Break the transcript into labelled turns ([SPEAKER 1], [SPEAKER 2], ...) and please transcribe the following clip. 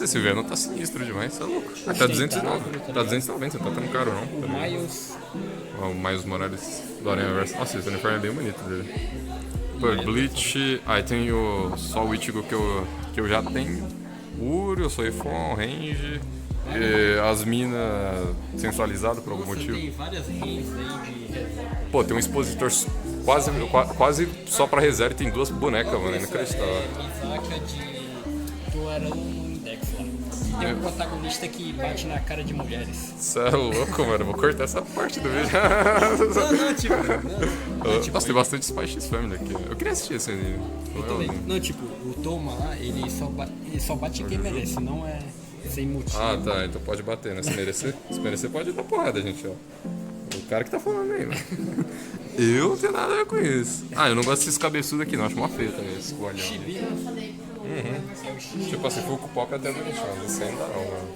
[SPEAKER 1] Esse Venom tá sinistro demais, você é louco. Ah, tá 290, tá 290, não tá tão caro não.
[SPEAKER 2] O Miles.
[SPEAKER 1] O Miles Morales do Aranha Verso. Nossa, esse uniforme é bem bonito dele. Pô, Bleach. Aí tem só o Ichigo que eu já tenho. Uri, o Soifon, Range. E as minas sensualizadas por algum motivo.
[SPEAKER 2] Tem várias ranges aí de reserva.
[SPEAKER 1] Pô, tem um expositor quase só pra reserva e tem duas bonecas, mano. Inacreditável.
[SPEAKER 2] Misaka de Tuarão Index lá. E tem um protagonista que bate na cara de mulheres.
[SPEAKER 1] Você é louco, mano. Vou cortar essa parte do vídeo.
[SPEAKER 2] Não, tipo.
[SPEAKER 1] Nossa, tem bastante Spy X Family aqui. Eu queria assistir esse anime.
[SPEAKER 2] Eu também. Não, tipo, o Toma lá, ele só bate quem merece, não é sem motivo.
[SPEAKER 1] Ah, tá. Então pode bater, né? Se merecer. Se merecer, pode dar porrada, gente, ó. O cara que tá falando aí, mano. Eu não tenho nada a ver com isso. Ah, eu não gosto desses cabeçudos aqui, não. Acho mó feio também, esse olhão.
[SPEAKER 2] Chibi,
[SPEAKER 1] Tipo assim, Fukupoca até bonitinho. Esse ainda não, mano.